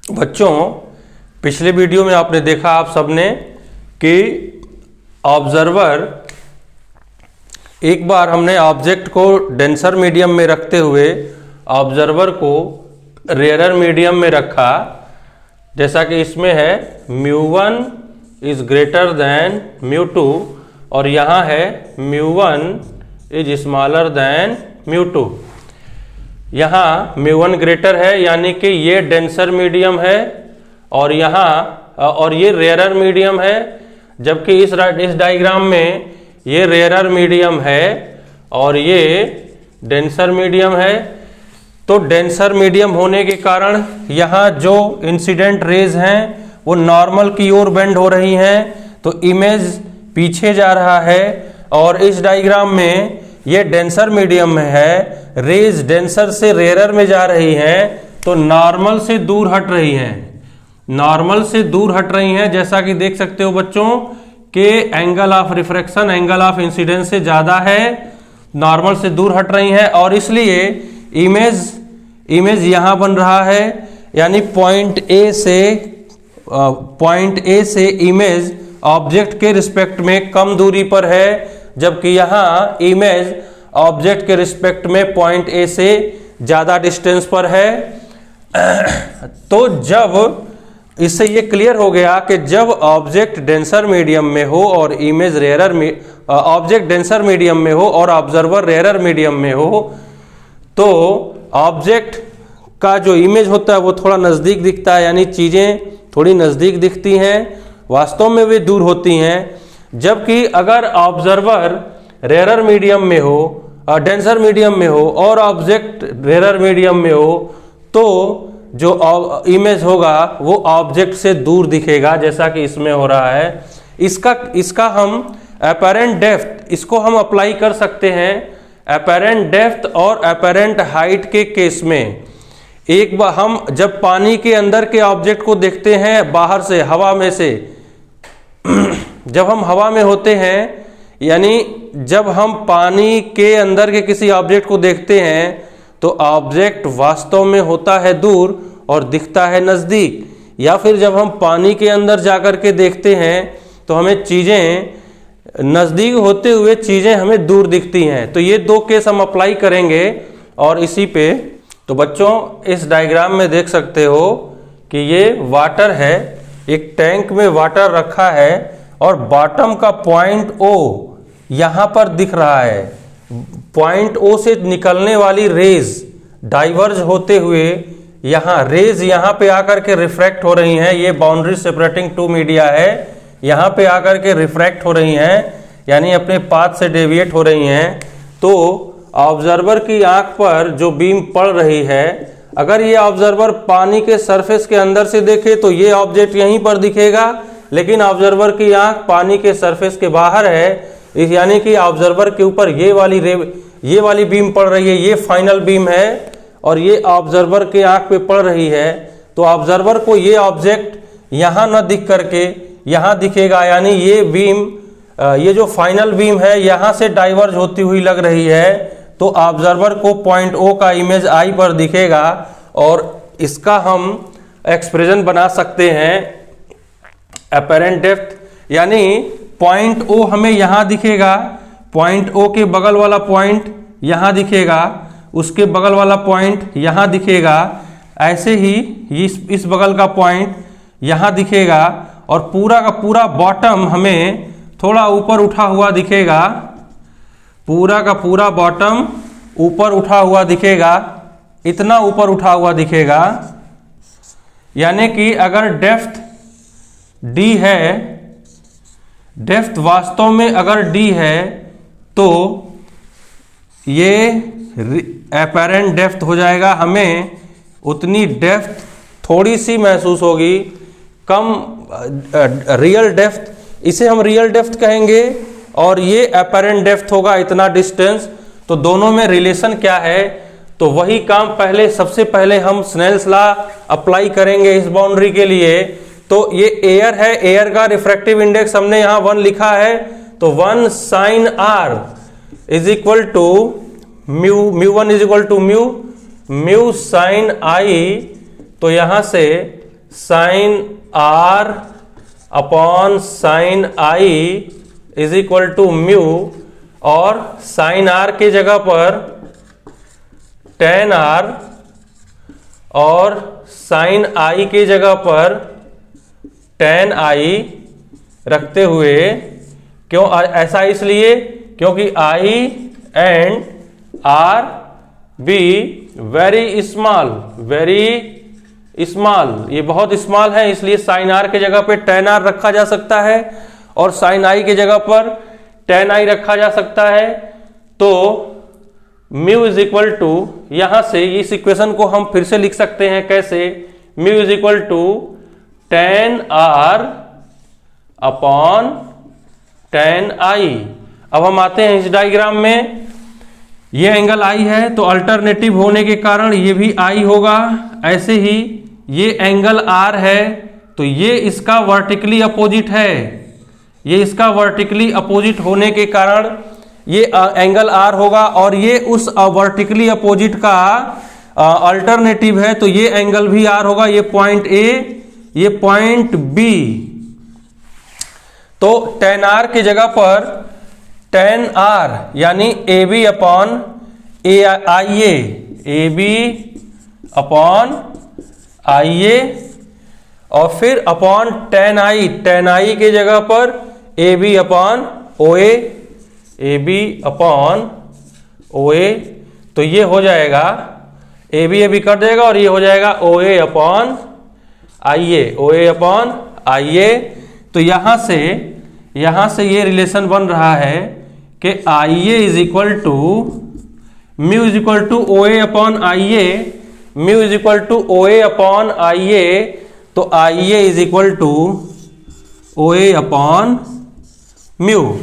बच्चों, पिछले वीडियो में आपने देखा आप सबने कि ऑब्जर्वर, एक बार हमने ऑब्जेक्ट को डेंसर मीडियम में रखते हुए ऑब्जर्वर को रेयरर मीडियम में रखा, जैसा कि इसमें है μ1 इज ग्रेटर देन μ2 और यहाँ है μ1 इज स्मॉलर देन μ2। यहाँ μ1 ग्रेटर है यानी कि ये डेंसर मीडियम है और ये रेयरर मीडियम है, जबकि इस डायग्राम में ये रेयरर मीडियम है और ये डेंसर मीडियम है। तो डेंसर मीडियम होने के कारण यहाँ जो इंसिडेंट रेज हैं वो नॉर्मल की ओर बेंड हो रही हैं, तो इमेज पीछे जा रहा है। और इस डायग्राम में ये डेंसर मीडियम में है, रेज डेंसर से रेयरर में जा रही हैं, तो नॉर्मल से दूर हट रही हैं, नॉर्मल से दूर हट रही हैं। जैसा कि देख सकते हो बच्चों कि angle of refraction angle of incidence से ज्यादा है, नॉर्मल से दूर हट रही हैं और इसलिए इमेज यहां बन रहा है। यानी पॉइंट ए से इमेज ऑब्जेक्ट के रिस्पेक्ट में कम दूरी पर है, जबकि यहाँ इमेज ऑब्जेक्ट के रिस्पेक्ट में पॉइंट ए से ज्यादा डिस्टेंस पर है। तो जब इससे ये क्लियर हो गया कि जब ऑब्जेक्ट डेंसर मीडियम में हो और इमेज ऑब्जेक्ट डेंसर मीडियम में हो और ऑब्जर्वर रेयरर मीडियम में हो, तो ऑब्जेक्ट का जो इमेज होता है वो थोड़ा नज़दीक दिखता है, यानी चीज़ें थोड़ी नज़दीक दिखती हैं, वास्तव में वे दूर होती हैं। जबकि अगर ऑब्जर्वर रेयरर मीडियम में हो, डेंसर मीडियम में हो और ऑब्जेक्ट रेयरर मीडियम में हो, तो जो इमेज होगा वो ऑब्जेक्ट से दूर दिखेगा, जैसा कि इसमें हो रहा है। इसका हम अपैरेंट डेप्थ, इसको हम अप्लाई कर सकते हैं अपैरेंट डेप्थ और अपैरेंट हाइट के केस में। एक बार हम जब पानी के अंदर के ऑब्जेक्ट को देखते हैं बाहर से, हवा में से, जब हम हवा में होते हैं, यानी जब हम पानी के अंदर के किसी ऑब्जेक्ट को देखते हैं तो ऑब्जेक्ट वास्तव में होता है दूर और दिखता है नज़दीक। या फिर जब हम पानी के अंदर जाकर के देखते हैं तो हमें चीज़ें नज़दीक होते हुए चीज़ें हमें दूर दिखती हैं। तो ये दो केस हम अप्लाई करेंगे और इसी पे। तो बच्चों, इस डायग्राम में देख सकते हो कि ये वाटर है, एक टैंक में वाटर रखा है और बॉटम का पॉइंट ओ यहाँ पर दिख रहा है। पॉइंट ओ से निकलने वाली रेज डाइवर्ज होते हुए रेज यहाँ पे आकर के रिफ्रैक्ट हो रही हैं। ये बाउंड्री सेपरेटिंग टू मीडिया है, यहाँ पे आकर के रिफ्रैक्ट हो रही हैं, यानी अपने पाथ से डेविएट हो रही हैं। तो ऑब्जर्वर की आंख पर जो बीम पड़ रही है, अगर ये ऑब्जर्वर पानी के सरफेस के अंदर से देखे तो ये ऑब्जेक्ट यहीं पर दिखेगा, लेकिन ऑब्जर्वर की आंख पानी के सरफेस के बाहर है, यानी कि ऑब्जर्वर के ऊपर ये वाली बीम पड़ रही है, ये फाइनल बीम है और ये ऑब्जर्वर के आंख पे पड़ रही है। तो ऑब्जर्वर को ये ऑब्जेक्ट यहाँ न दिख करके यहाँ दिखेगा, यानी ये बीम, ये जो फाइनल बीम है यहाँ से डाइवर्ज होती हुई लग रही है, तो ऑब्जर्वर को पॉइंट ओ का इमेज आई पर दिखेगा। और इसका हम एक्सप्रेशन बना सकते हैं अपैरेंट डेप्थ, यानी पॉइंट ओ हमें यहाँ दिखेगा, पॉइंट ओ के बगल वाला पॉइंट यहाँ दिखेगा, उसके बगल वाला पॉइंट यहाँ दिखेगा, ऐसे ही इस बगल का पॉइंट यहाँ दिखेगा और पूरा का पूरा बॉटम हमें थोड़ा ऊपर उठा हुआ दिखेगा, पूरा का पूरा बॉटम ऊपर उठा हुआ दिखेगा, इतना ऊपर उठा हुआ दिखेगा। यानी कि अगर डेप्थ डी है, डेप्थ वास्तव में अगर डी है तो ये अपैरेंट डेप्थ हो जाएगा, हमें उतनी डेप्थ थोड़ी सी महसूस होगी, कम रियल डेप्थ, इसे हम रियल डेप्थ कहेंगे और ये अपैरेंट डेप्थ होगा इतना डिस्टेंस। तो दोनों में रिलेशन क्या है, तो वही काम सबसे पहले हम स्नेल्स लॉ अप्लाई करेंगे इस बाउंड्री के लिए। तो ये एयर है, एयर का रिफ्रैक्टिव इंडेक्स हमने यहाँ 1 लिखा है, तो 1 sin r is equal to mu one is equal to mu sin i। तो यहां से sine R upon sine I is equal to mu, और साइन आर के जगह पर टेन आर और साइन आई के जगह पर टेन आई रखते हुए, क्यों ऐसा इसलिए क्योंकि I and R be very small, ये बहुत स्मॉल है, इसलिए साइन आर के जगह पे टेन आर रखा जा सकता है और साइन आई के जगह पर टेन आई रखा जा सकता है। तो म्यू इज इक्वल टू, यहां से इस इक्वेशन को हम फिर से लिख सकते हैं कैसे, mu is equal to tan R upon tan I. अब हम आते हैं इस डायग्राम में, ये एंगल आई है तो अल्टरनेटिव होने के कारण ये भी आई होगा, ऐसे ही ये एंगल आर है तो ये इसका वर्टिकली अपोजिट है, ये इसका वर्टिकली अपोजिट होने के कारण ये एंगल आर होगा, और ये उस वर्टिकली अपोजिट का अल्टरनेटिव है तो ये एंगल भी आर होगा, ये पॉइंट ए, ये पॉइंट बी। तो टेन आर की जगह पर टेन आर यानी A B upon A I A B upon I A, और फिर अपॉन टेन आई की जगह पर A B upon O A B upon O A. तो ये हो जाएगा ए बी कर देगा और ये हो जाएगा ओ A upon I A, O A upon I A. तो यहां से ये रिलेशन बन रहा है कि I A is equal to mu is equal to O A upon I A, mu is equal to O A upon I A, तो I A is equal to O A upon mu,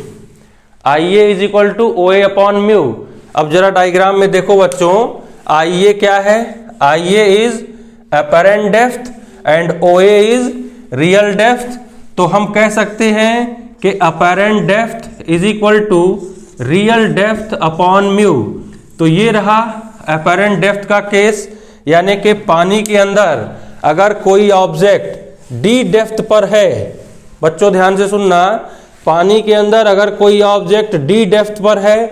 I A is equal to O A upon mu. अब जरा diagram में देखो बच्चों, आई A क्या है, I A is apparent depth and O A is real depth. तो हम कह सकते हैं कि apparent depth is equal to real depth upon mu. तो ये रहा अपरेंट डेप्थ का केस, यानी कि पानी के अंदर अगर कोई ऑब्जेक्ट डी डेप्थ पर है, बच्चों ध्यान से सुनना, पानी के अंदर अगर कोई ऑब्जेक्ट डी डेप्थ पर है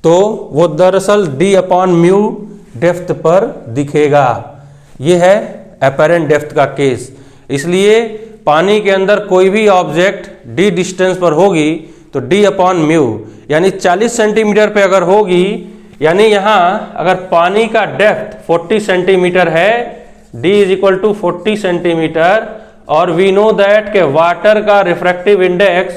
तो वो दरअसल डी अपॉन म्यू डेप्थ पर दिखेगा। ये है अपरेंट डेप्थ का केस। इसलिए पानी के अंदर कोई भी ऑब्जेक्ट डी डिस्टेंस पर होगी तो डी अपॉन म्यू, यानी 40 सेंटीमीटर पे अगर होगी, यानी यहां अगर पानी का डेप्थ 40 सेंटीमीटर है, d is equal to 40 centimetre, और वी नो दैट के वाटर का रिफ्रैक्टिव इंडेक्स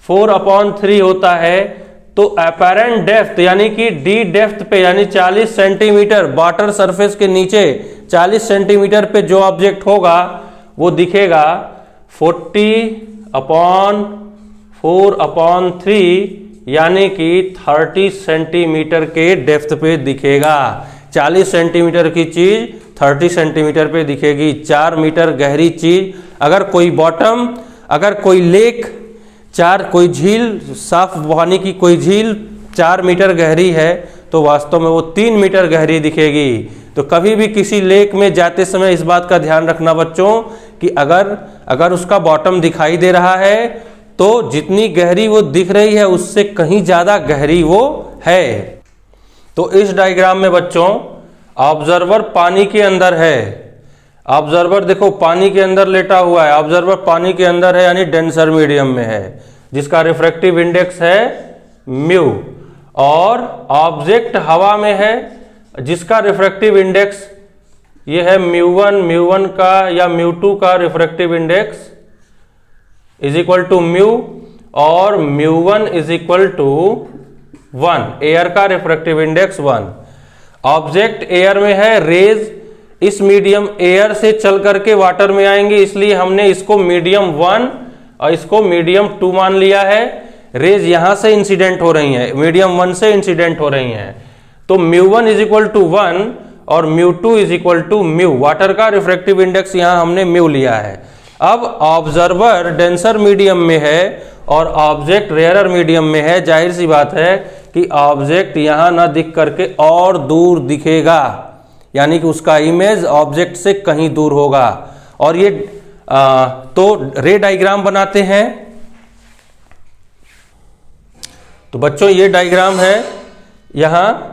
4/3 होता है। तो अपरेंट डेप्थ यानी कि डी डेप्थ पे यानी 40 सेंटीमीटर वाटर सरफेस के नीचे 40 सेंटीमीटर पे जो ऑब्जेक्ट होगा वो दिखेगा 40/4/3 यानी कि 30 सेंटीमीटर के डेप्थ पे दिखेगा। 40 सेंटीमीटर की चीज 30 सेंटीमीटर पे दिखेगी। 4 मीटर गहरी चीज, अगर कोई बॉटम, अगर कोई लेक, कोई झील, साफ पानी की कोई झील 4 मीटर गहरी है तो वास्तव में वो 3 मीटर गहरी दिखेगी। तो कभी भी किसी लेक में जाते समय इस बात का ध्यान रखना बच्चों कि अगर उसका बॉटम दिखाई दे रहा है तो जितनी गहरी वो दिख रही है उससे कहीं ज्यादा गहरी वो है। तो इस डायग्राम में बच्चों ऑब्जर्वर पानी के अंदर है, ऑब्जर्वर देखो पानी के अंदर लेटा हुआ है, ऑब्जर्वर पानी के अंदर है यानी डेंसर मीडियम में है जिसका रिफ्रैक्टिव इंडेक्स है म्यू, और ऑब्जेक्ट हवा में है जिसका रिफ्रैक्टिव इंडेक्स ये है म्यू1 का या म्यू2 का refractive index is equal to mu, और म्यू1 इज इक्वल टू 1, एयर का रिफ्रैक्टिव इंडेक्स 1। ऑब्जेक्ट एयर में है, रेज इस मीडियम एयर से चल करके वाटर में आएंगे, इसलिए हमने इसको मीडियम 1 और इसको मीडियम 2 मान लिया है। रेज यहां से इंसिडेंट हो रही हैं, मीडियम 1 से इंसिडेंट हो रही हैं। तो म्यू1 इज इक्वल टू 1 और mu two is equal to mu, water का रिफ्रैक्टिव इंडेक्स यहां हमने म्यू लिया है। अब ऑब्जर्वर डेंसर मीडियम में है और ऑब्जेक्ट रेयरर मीडियम में है, जाहिर सी बात है कि ऑब्जेक्ट यहां ना दिख करके और दूर दिखेगा, यानी कि उसका इमेज ऑब्जेक्ट से कहीं दूर होगा, और ये तो रे डायग्राम बनाते हैं। तो बच्चों ये डायग्राम है, यहाँ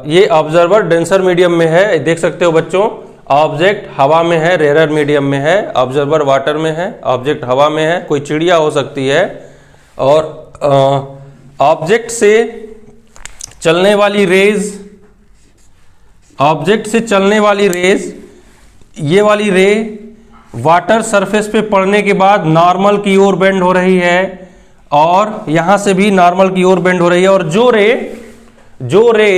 ये ऑब्जर्वर डेंसर मीडियम में है, देख सकते हो बच्चों। ऑब्जेक्ट हवा में है, रेयर मीडियम में है, ऑब्जर्वर वाटर में है, ऑब्जेक्ट हवा में है, कोई चिड़िया हो सकती है। और ऑब्जेक्ट से चलने वाली रेज, ऑब्जेक्ट से चलने वाली रेज, ये वाली रे वाटर सरफेस पे पड़ने के बाद नॉर्मल की ओर बेंड हो रही है, और यहां से भी नॉर्मल की ओर बेंड हो रही है। और जो रे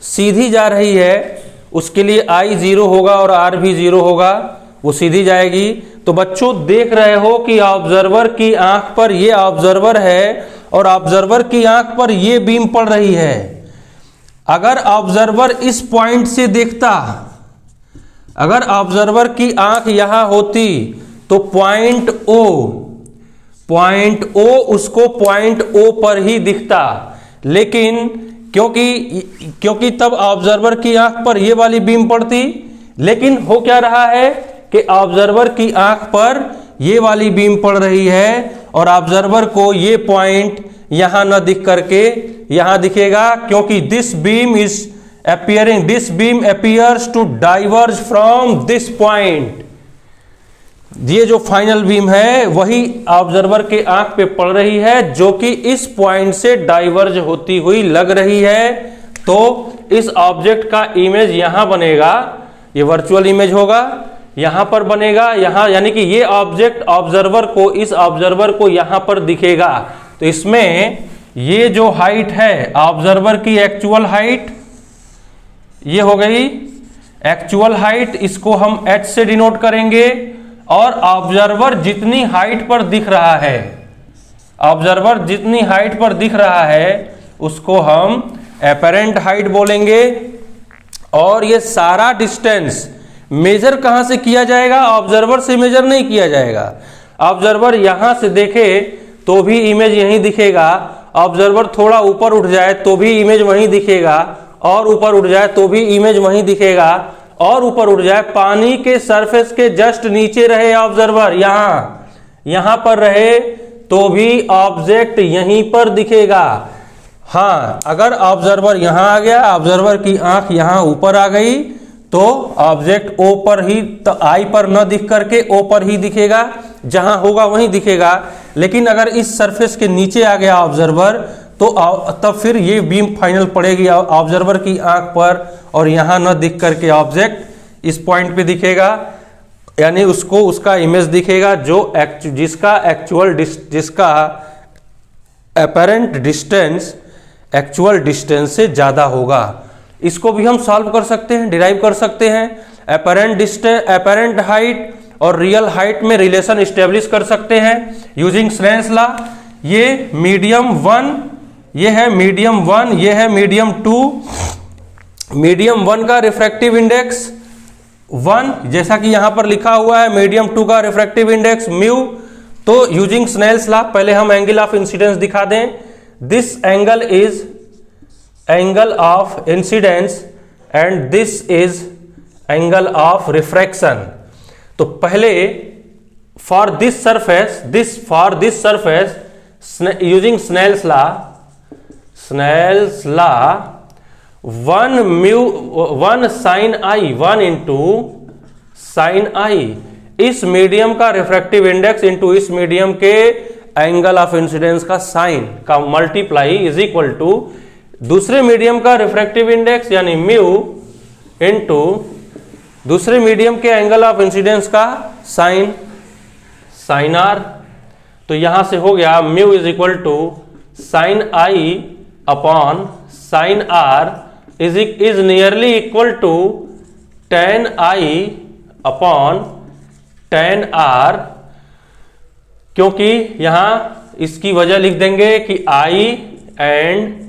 सीधी जा रही है उसके लिए I 0 होगा और R भी 0 होगा, वो सीधी जाएगी। तो बच्चों देख रहे हो कि ऑब्जर्वर की आंख पर ये ऑब्जर्वर है और ऑब्जर्वर की आंख पर ये बीम पड़ रही है। अगर ऑब्जर्वर इस पॉइंट से देखता, अगर ऑब्जर्वर की आंख यहां होती तो पॉइंट O उसको पॉइंट O पर ही दिखता। लेकिन क्योंकि तब ऑब्जर्वर की आंख पर ये वाली बीम पड़ती, लेकिन हो क्या रहा है कि ऑब्जर्वर की आंख पर ये वाली बीम पड़ रही है और ऑब्जर्वर को ये पॉइंट यहां न दिख करके यहां दिखेगा, क्योंकि this beam appears to diverge from this point. ये जो फाइनल बीम है वही ऑब्जर्वर के आंख पे पड़ रही है, जो कि इस पॉइंट से डाइवर्ज होती हुई लग रही है। तो इस ऑब्जेक्ट का इमेज यहां बनेगा, ये वर्चुअल इमेज होगा, यहां पर बनेगा, यहां यानी कि ये ऑब्जेक्ट ऑब्जर्वर को, इस ऑब्जर्वर को यहां पर दिखेगा। तो इसमें ये जो हाइट है ऑब्जर्वर की एक्चुअल हाइट, ये हो गई एक्चुअल हाइट, इसको हम h से डिनोट करेंगे। और ऑब्जर्वर जितनी हाइट पर दिख रहा है, ऑब्जर्वर जितनी हाइट पर दिख रहा है उसको हम एपरेंट हाइट बोलेंगे। और ये सारा डिस्टेंस मेजर कहां से किया जाएगा? ऑब्जर्वर से मेजर नहीं किया जाएगा। ऑब्जर्वर यहां से देखे तो भी इमेज यहीं दिखेगा, ऑब्जर्वर थोड़ा ऊपर उठ जाए तो भी इमेज वहीं दिखेगा, और ऊपर उठ जाए तो भी इमेज वहीं दिखेगा, और ऊपर उठ जाए, पानी के सरफेस के जस्ट नीचे रहे ऑब्जर्वर, यहां पर रहे तो भी ऑब्जेक्ट यहीं पर दिखेगा। हाँ, अगर ऑब्जर्वर यहां आ गया, ऑब्जर्वर की आंख यहां ऊपर आ गई, तो ऑब्जेक्ट O पर ही, तो I पर न दिख करके O पर ही दिखेगा, जहां होगा वहीं दिखेगा। लेकिन अगर इस सरफेस के नीचे आ गया ऑब्जर्वर, तो तब फिर ये बीम फाइनल पड़ेगी ऑब्जर्वर की आंख पर, और यहां न दिख करके ऑब्जेक्ट इस पॉइंट पे दिखेगा, यानी उसको उसका इमेज दिखेगा जिसका अपरेंट डिस्टेंस एक्चुअल डिस्टेंस से ज्यादा होगा। इसको भी हम सॉल्व कर सकते हैं, डिराइव कर सकते हैं। अपरेंट हाइट और रियल हाइट में रिलेशन स्टेब्लिश कर सकते हैं यूजिंग स्नेल्स लॉ। ये मीडियम 1, ये है मीडियम 1, ये है मीडियम 2। मीडियम 1 का रिफ्रैक्टिव इंडेक्स 1, जैसा कि यहां पर लिखा हुआ है, मीडियम 2 का रिफ्रैक्टिव इंडेक्स म्यू। तो यूजिंग स्नेल्स लॉ पहले हम एंगल ऑफ इंसिडेंस दिखा दें। This angle is angle of incidence and this is angle of refraction. तो पहले for this surface using Snell's law 1 sine I 1 into sine I, इस medium का refractive index into इस medium के angle of incidence का sine का multiply is equal to दूसरे medium का रिफ्रैक्टिव इंडेक्स यानी म्यू इंटू दूसरे मीडियम के एंगल ऑफ इंसिडेंस का साइन आर। तो यहां से हो गया mu is equal to sine I upon sine R is nearly equal to tan I upon tan R, क्योंकि यहां इसकी वजह लिख देंगे कि I and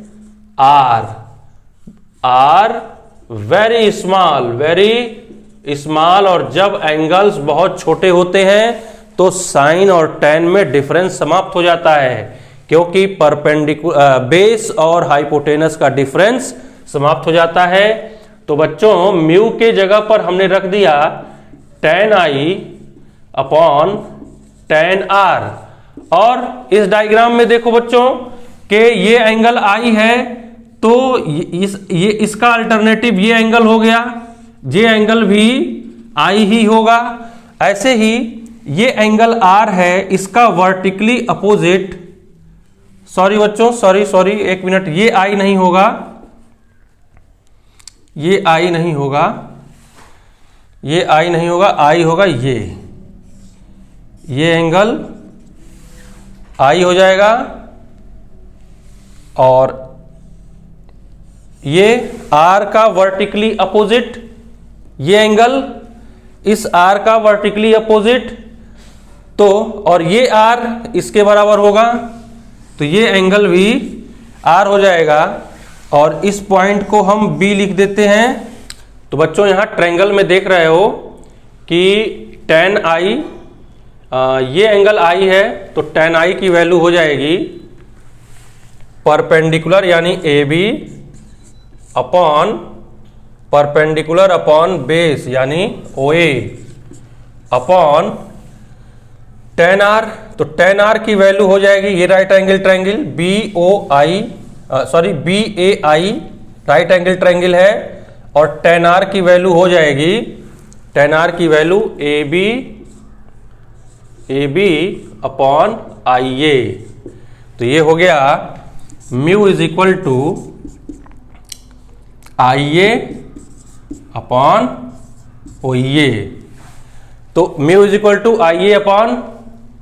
R very small, और जब एंगल्स बहुत छोटे होते हैं तो साइन और tan में डिफरेंस समाप्त हो जाता है, क्योंकि परपेंडिकुलर बेस और हाइपोटेनस का डिफरेंस समाप्त हो जाता है। तो बच्चों म्यू के जगह पर हमने रख दिया tan I upon tan R। और इस डायग्राम में देखो बच्चों कि ये एंगल I है, तो ये इसका अल्टरनेटिव ये एंगल हो गया, ये एंगल भी I ही होगा। ऐसे ही ये एंगल R है, इसका वर्टिकली अपोजिट, सॉरी बच्चों, सॉरी एक मिनट, ये I नहीं होगा, ये I नहीं होगा, ये I नहीं होगा, I होगा ये एंगल I हो जाएगा। और ये R का वर्टिकली अपोजिट, ये एंगल इस R का वर्टिकली अपोजिट, तो और ये R इसके बराबर होगा, तो ये एंगल भी R हो जाएगा। और इस पॉइंट को हम B लिख देते हैं। तो बच्चों यहाँ ट्रायंगल में देख रहे हो कि tan I, ये एंगल I है, तो tan I की वैल्यू हो जाएगी परपेंडिकुलर यानी AB परपेंडिकुलर अपॉन बेस यानी OA अपॉन tan R। तो tan R की वैल्यू हो जाएगी, ये right angle triangle BAI right angle triangle है, और tan R की वैल्यू हो जाएगी, tan R की वैल्यू AB अपॉन IA। तो ये हो गया mu is equal to IA upon OA। तो mu is equal to IA upon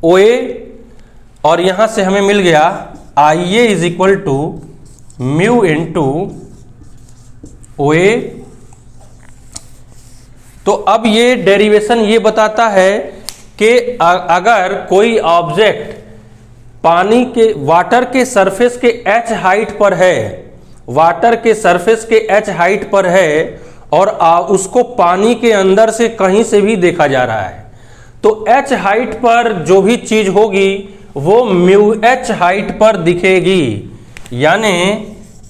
OA, और यहां से हमें मिल गया IA is equal to mu into OA। तो अब ये डेरिवेशन ये बताता है कि अगर कोई ऑब्जेक्ट पानी के वाटर के सरफेस के h हाइट पर है, वाटर के सरफेस के h हाइट पर है, और उसको पानी के अंदर से कहीं से भी देखा जा रहा है, तो h हाइट पर जो भी चीज होगी वो म्यू h हाइट पर दिखेगी, यानी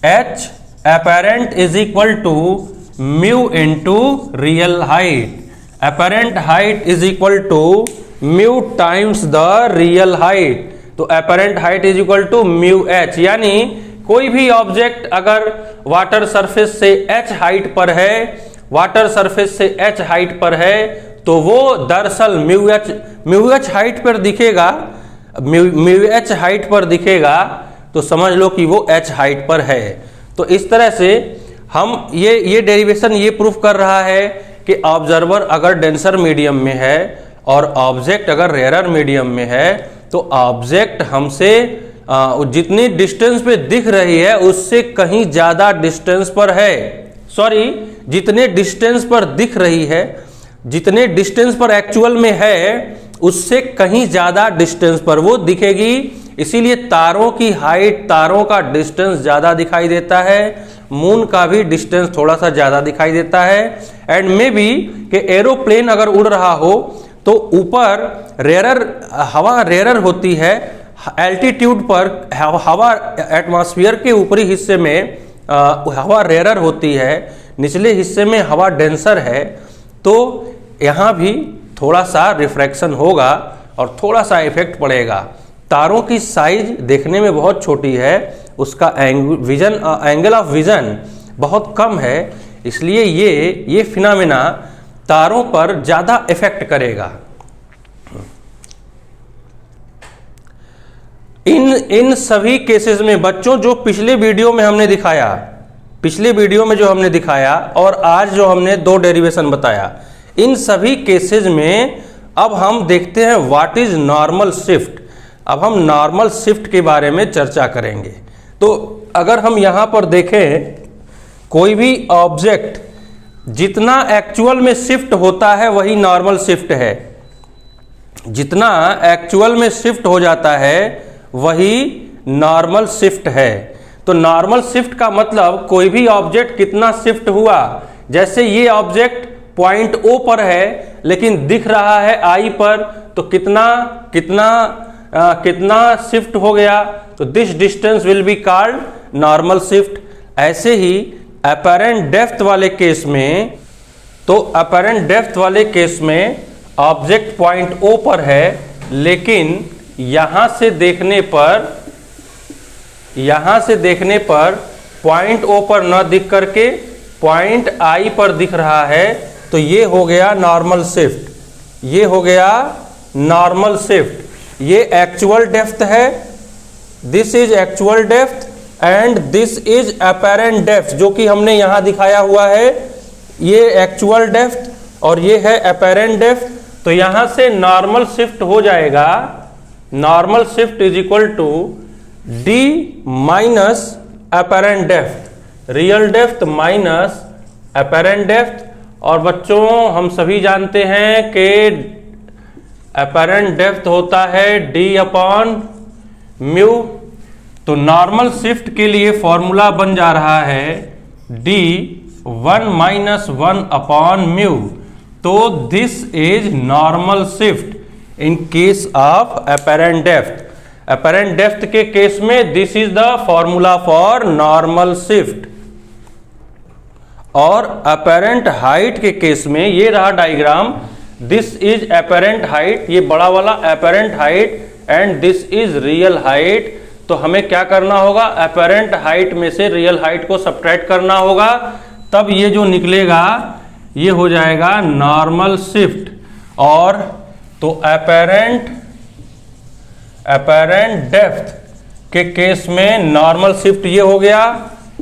h apparent is equal to mu into real height. Apparent height is equal to mu times the real height. तो apparent height is equal to mu h, यानी कोई भी ऑब्जेक्ट अगर वाटर सरफेस से h height पर है, water surface से h height पर है, तो वो दरअसल म्यू h हाइट पर दिखेगा, म्यू h हाइट पर दिखेगा, तो समझ लो कि वो h हाइट पर है। तो इस तरह से हम ये डेरिवेशन ये प्रूफ कर रहा है कि ऑब्जर्वर अगर डेंसर मीडियम में है और ऑब्जेक्ट अगर रेयरर मीडियम में है, तो ऑब्जेक्ट हमसे जितनी डिस्टेंस पे दिख रही है उससे कहीं ज्यादा डिस्टेंस पर है, सॉरी जितने डिस्टेंस पर दिख रही है, जितने डिस्टेंस पर एक्चुअल में है उससे कहीं ज्यादा डिस्टेंस पर वो दिखेगी। इसीलिए तारों की हाइट, तारों का डिस्टेंस ज्यादा दिखाई देता है, मून का भी डिस्टेंस थोड़ा सा ज्यादा दिखाई देता है। एंड मे बी कि एरोप्लेन अगर उड़ रहा हो तो ऊपर हवा रेयरर होती है, एल्टीट्यूड पर हवा एटमॉस्फेयर के ऊपरी हिस्से में हवा रेयरर होती है, निचले हिस्से में हवा डेंसर है, तो यहाँ भी थोड़ा सा रिफ्रैक्शन होगा और थोड़ा सा इफेक्ट पड़ेगा। तारों की साइज देखने में बहुत छोटी है, उसका एंगल ऑफ विजन बहुत कम है, इसलिए ये फिनोमेना तारों पर ज्यादा इफेक्ट करेगा। इन सभी केसेस में बच्चों जो पिछले वीडियो में हमने दिखाया, पिछले वीडियो में जो हमने दिखाया और आज जो हमने दो डेरिवेशन बताया, इन सभी केसेस में अब हम देखते हैं व्हाट इज नॉर्मल शिफ्ट। अब हम नॉर्मल शिफ्ट के बारे में चर्चा करेंगे। तो अगर हम यहां पर देखें, कोई भी ऑब्जेक्ट जितना एक्चुअल में शिफ्ट होता है वही नॉर्मल शिफ्ट है, जितना एक्चुअल में शिफ्ट हो जाता है वही नॉर्मल शिफ्ट है। तो नॉर्मल शिफ्ट का मतलब कोई भी ऑब्जेक्ट कितना शिफ्ट हुआ, जैसे ये ऑब्जेक्ट पॉइंट O पर है लेकिन दिख रहा है I पर, तो कितना शिफ्ट हो गया, तो this distance will be called normal shift. ऐसे ही अपैरेंट डेप्थ वाले केस में, तो अपैरेंट डेप्थ वाले केस में ऑब्जेक्ट पॉइंट O पर है, लेकिन यहां से देखने पर पॉइंट O पर न दिख करके पॉइंट I पर दिख रहा है, तो ये हो गया नॉर्मल शिफ्ट। ये हो गया नॉर्मल शिफ्ट। ये एक्चुअल डेप्थ है, this is actual depth and this is apparent depth, जो कि हमने यहां दिखाया हुआ है। ये एक्चुअल डेप्थ और ये है अपेरेंट डेप्थ। तो यहां से नॉर्मल शिफ्ट हो जाएगा, normal shift is equal to d minus apparent depth, real depth minus apparent depth. और बच्चों हम सभी जानते हैं कि अपेरेंट डेप्थ होता है d अपॉन म्यू। तो नॉर्मल शिफ्ट के लिए फॉर्मूला बन जा रहा है d 1 माइनस 1 अपॉन म्यू। तो this is normal shift in case of apparent depth. Apparent depth के केस में this is the formula for normal shift. और अपेरेंट हाइट के केस में ये रहा diagram, this is apparent height, ये बड़ा वाला apparent height and this is real height. तो हमें क्या करना होगा, अपेरेंट हाइट में से रियल हाइट को सब्ट्रैक्ट करना होगा, तब ये जो निकलेगा ये हो जाएगा नॉर्मल शिफ्ट। और तो अपेरेंट डेप्थ के केस में नॉर्मल शिफ्ट ये हो गया,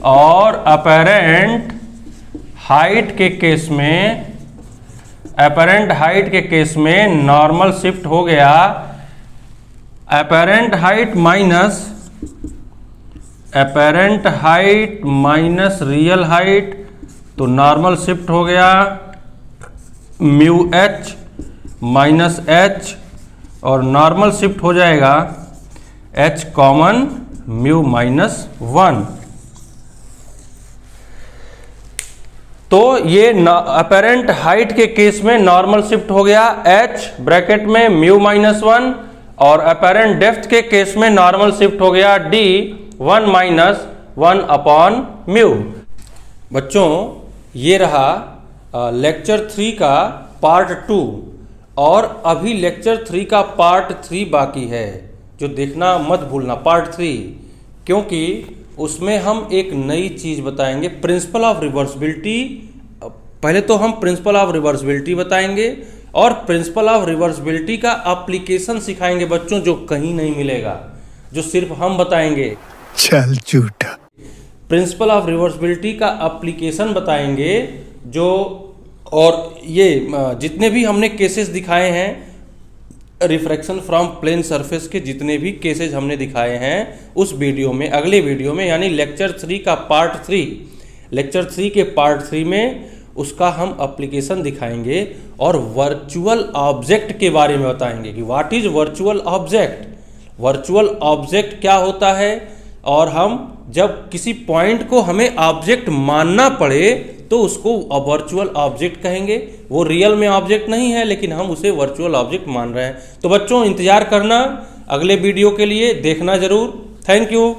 और अपेरेंट हाइट के केस में नॉर्मल शिफ्ट हो गया apparent height minus real height. तो नॉर्मल शिफ्ट हो गया म्यू h माइनस h, और नॉर्मल शिफ्ट हो जाएगा h कॉमन म्यू माइनस 1। तो ये अपेरेंट हाइट के केस में नॉर्मल शिफ्ट हो गया h ब्रैकेट में म्यू माइनस 1, और अपेरेंट डेप्थ के केस में नॉर्मल शिफ्ट हो गया d 1 माइनस 1 अपॉन म्यू। बच्चों ये रहा लेक्चर 3 का पार्ट 2, और अभी लेक्चर 3 का पार्ट 3 बाकी है, जो देखना मत भूलना पार्ट 3, क्योंकि उसमें हम एक नई चीज बताएंगे, प्रिंसिपल ऑफ रिवर्सिबिलिटी। पहले तो हम प्रिंसिपल ऑफ रिवर्सिबिलिटी बताएंगे, और प्रिंसिपल ऑफ रिवर्सिबिलिटी का एप्लीकेशन सिखाएंगे बच्चों, जो कहीं नहीं मिलेगा, जो सिर्फ हम बताएंगे। चल झूठा। प्रिंसिपल ऑफ रिवर्सिबिलिटी का एप्लीकेशन बताएंगे जो, और ये जितने भी हमने केसेस दिखाए हैं रिफ्रैक्शन फ्रॉम प्लेन सरफेस के, जितने भी केसेस हमने दिखाए हैं उस वीडियो में, अगले वीडियो में, यानी लेक्चर 3 का पार्ट 3, लेक्चर 3 के पार्ट 3 में उसका हम एप्लीकेशन दिखाएंगे, और वर्चुअल ऑब्जेक्ट के बारे में बताएंगे कि what is virtual object, virtual object क्या होता है। और हम जब किसी पॉइंट को हमें ऑब्जेक्ट मानना पड़े तो उसको वर्चुअल ऑब्जेक्ट कहेंगे। वो रियल में ऑब्जेक्ट नहीं है, लेकिन हम उसे वर्चुअल ऑब्जेक्ट मान रहे हैं। तो बच्चों इंतजार करना अगले वीडियो के लिए, देखना जरूर। Thank you.